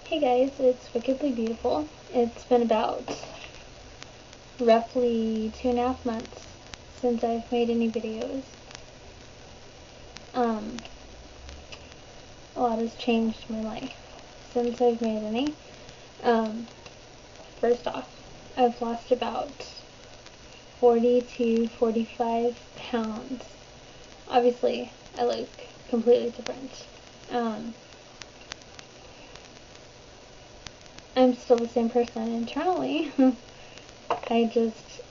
Hey guys, it's Wickedly Beautiful. It's been about roughly 2.5 months since I've made any videos. A lot has changed in my life since I've made any. First off, I've lost about 40 to 45 pounds. Obviously, I look completely different. I'm still the same person internally. I just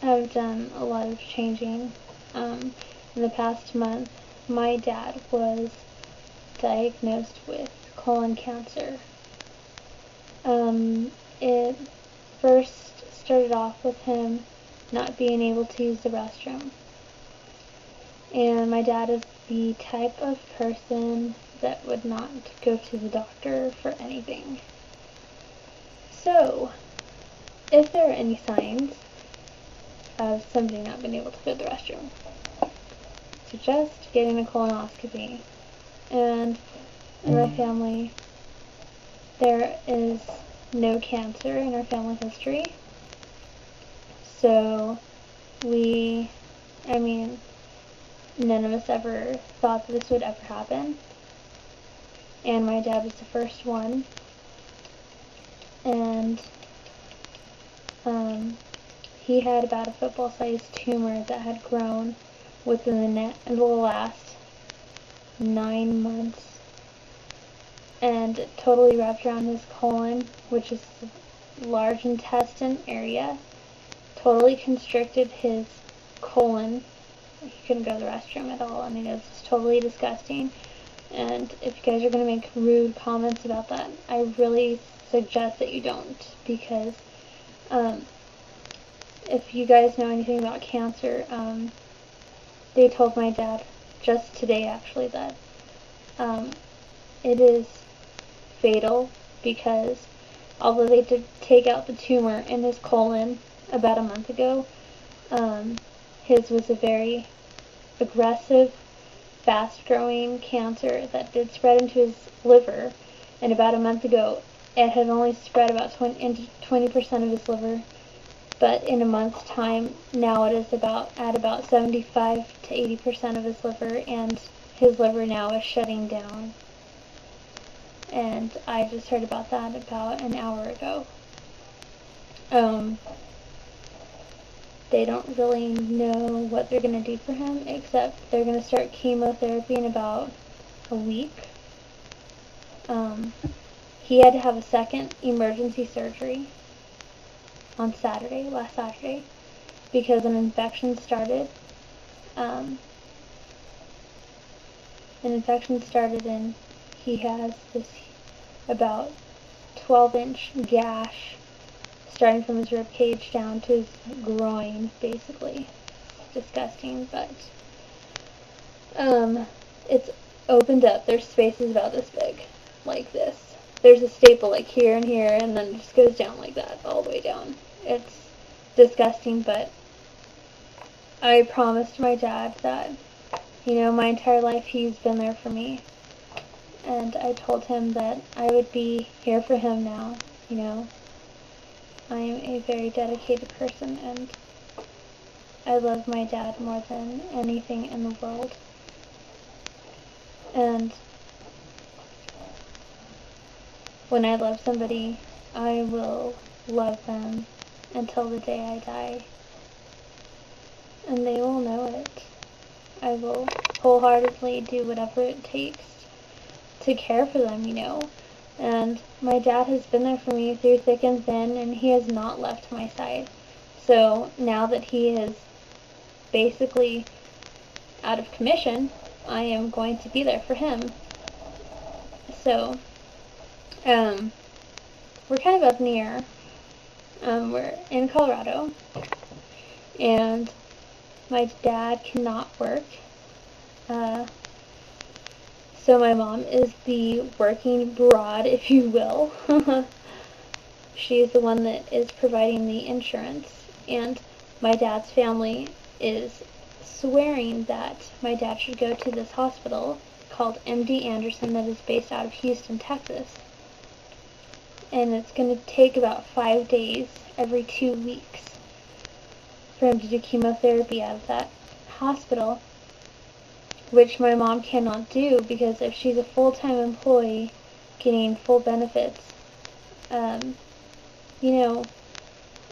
have done a lot of changing. In the past month, my dad was diagnosed with colon cancer. It first started off with him not being able to use the restroom. And my dad is the type of person that would not go to the doctor for anything. So, if there are any signs of somebody not being able to go to the restroom, suggest getting a colonoscopy. And in my family, there is no cancer in our family history. So, none of us ever thought that this would ever happen. And my dad was the first one. And he had about a football-sized tumor that had grown within the last 9 months, and it totally wrapped around his colon, which is the large intestine area, totally constricted his colon. He couldn't go to the restroom at all. It was just totally disgusting. And if you guys are going to make rude comments about that, I really suggest that you don't, because if you guys know anything about cancer, they told my dad just today actually that it is fatal, because although they did take out the tumor in his colon about a month ago, his was a very aggressive, fast-growing cancer that did spread into his liver, and about a month ago it had only spread into 20% of his liver, but in a month's time now it is at about 75 to 80% of his liver, and his liver now is shutting down. And I just heard about that about an hour ago. They don't really know what they're going to do for him, except they're going to start chemotherapy in about a week. He had to have a second emergency surgery on last Saturday, because an infection started. And he has this about 12-inch gash starting from his rib cage down to his groin, basically. It's disgusting, but it's opened up. There's spaces about this big, like this. There's a staple like here and here, and then it just goes down like that, all the way down. It's disgusting, but I promised my dad that, my entire life he's been there for me. And I told him that I would be here for him now, I am a very dedicated person, and I love my dad more than anything in the world. And when I love somebody, I will love them until the day I die. And they will know it. I will wholeheartedly do whatever it takes to care for them, And my dad has been there for me through thick and thin, and he has not left my side. So now that he is basically out of commission, I am going to be there for him. So, we're kind of up in the air. We're in Colorado, and my dad cannot work. So my mom is the working broad, if you will. She's the one that is providing the insurance, and my dad's family is swearing that my dad should go to this hospital called MD Anderson that is based out of Houston, Texas. and it's going to take about 5 days every 2 weeks for him to do chemotherapy out of that hospital, which my mom cannot do because if she's a full-time employee getting full benefits, you know,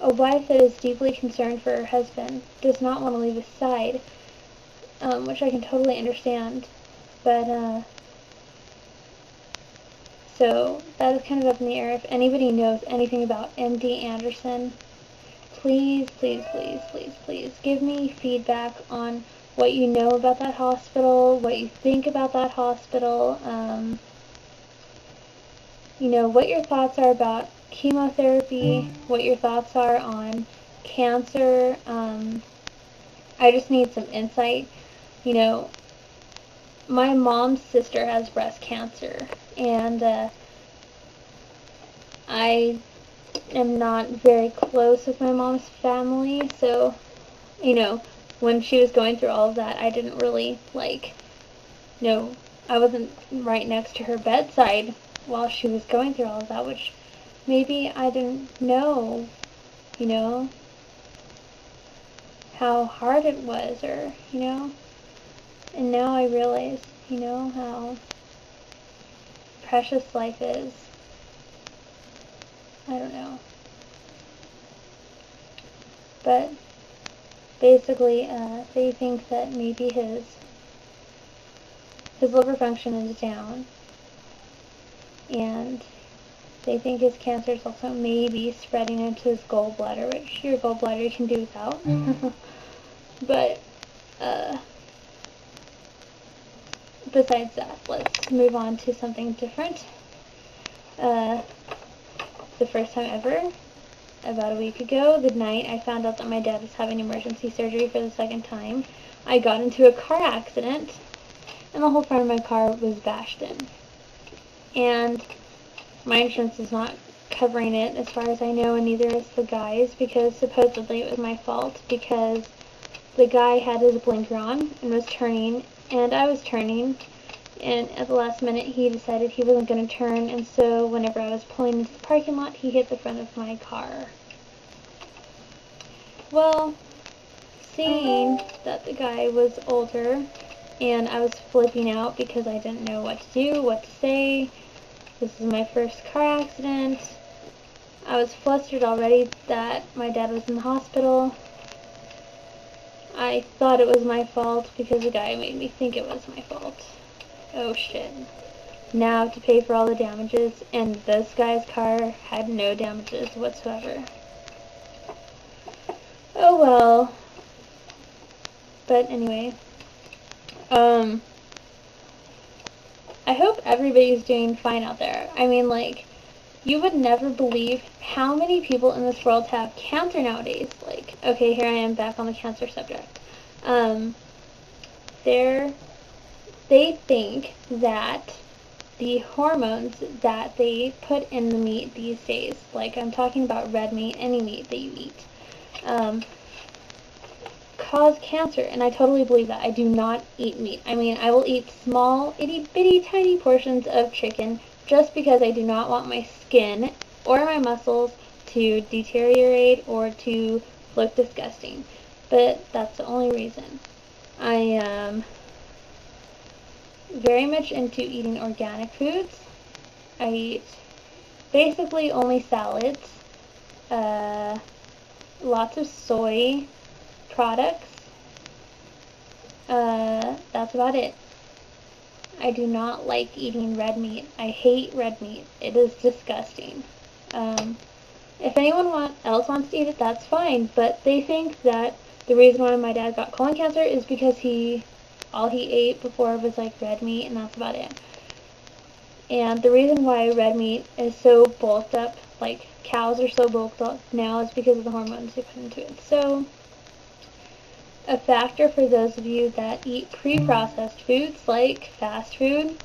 a wife that is deeply concerned for her husband does not want to leave his side, which I can totally understand. But, so that is kind of up in the air. If anybody knows anything about MD Anderson, please, please, please, please, please give me feedback on what you know about that hospital, what you think about that hospital, you know, what your thoughts are about chemotherapy, what your thoughts are on cancer. I just need some insight. You know, my mom's sister has breast cancer, and I am not very close with my mom's family, so, you know, when she was going through all of that, I didn't really, like, you know, I wasn't right next to her bedside while she was going through all of that, which maybe I didn't know, you know, how hard it was, or, you know, and now I realize, you know, how precious life is. I don't know. But basically, they think that maybe his liver function is down, and they think his cancer is also maybe spreading into his gallbladder, which your gallbladder you can do without. But, besides that, let's move on to something different. The first time ever, about a week ago, the night I found out that my dad was having emergency surgery for the second time, I got into a car accident, and the whole front of my car was bashed in. And my insurance is not covering it as far as I know, and neither is the guy's, because supposedly it was my fault, because the guy had his blinker on and was turning, and I was turning, and at the last minute he decided he wasn't going to turn, and so whenever I was pulling into the parking lot, he hit the front of my car. Well, seeing that the guy was older, and I was flipping out because I didn't know what to do, what to say. This is my first car accident. I was flustered already that my dad was in the hospital. I thought it was my fault because the guy made me think it was my fault. Oh shit. Now I have to pay for all the damages, and this guy's car had no damages whatsoever. Oh well. But anyway, I hope everybody's doing fine out there. I mean, like, you would never believe how many people in this world have cancer nowadays. Like, okay, here I am back on the cancer subject. They think that the hormones that they put in the meat these days, like I'm talking about red meat, any meat that you eat, cause cancer, and I totally believe that. I do not eat meat. I mean, I will eat small, itty-bitty, tiny portions of chicken just because I do not want my skin or my muscles to deteriorate or to look disgusting. But that's the only reason. I am very much into eating organic foods. I eat basically only salads, lots of soy products. That's about it. I do not like eating red meat. I hate red meat. It is disgusting. If anyone else wants to eat it, that's fine, but they think that the reason why my dad got colon cancer is because all he ate before was like red meat, and that's about it. And the reason why red meat is so bulked up, like cows are so bulked up now, is because of the hormones they put into it. So, a factor for those of you that eat pre-processed foods like fast food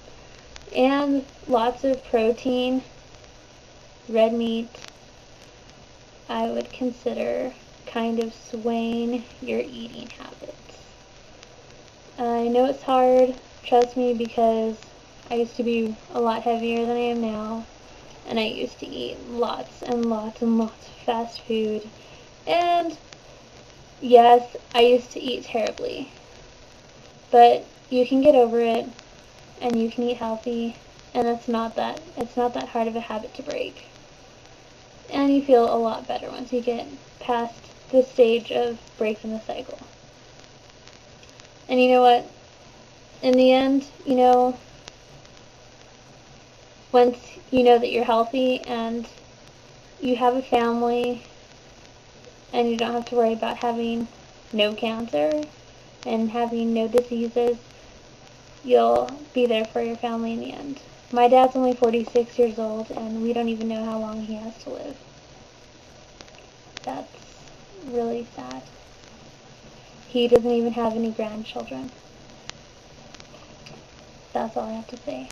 and lots of protein, red meat, I would consider kind of swaying your eating habits. I know it's hard, trust me, because I used to be a lot heavier than I am now, and I used to eat lots and lots and lots of fast food. And yes, I used to eat terribly. But you can get over it, and you can eat healthy, and it's not that hard of a habit to break. And you feel a lot better once you get past the stage of breaking the cycle. And you know what? In the end, once you know that you're healthy and you have a family and you don't have to worry about having no cancer and having no diseases, you'll be there for your family in the end. My dad's only 46 years old, and we don't even know how long he has to live. That's really sad. He doesn't even have any grandchildren. That's all I have to say.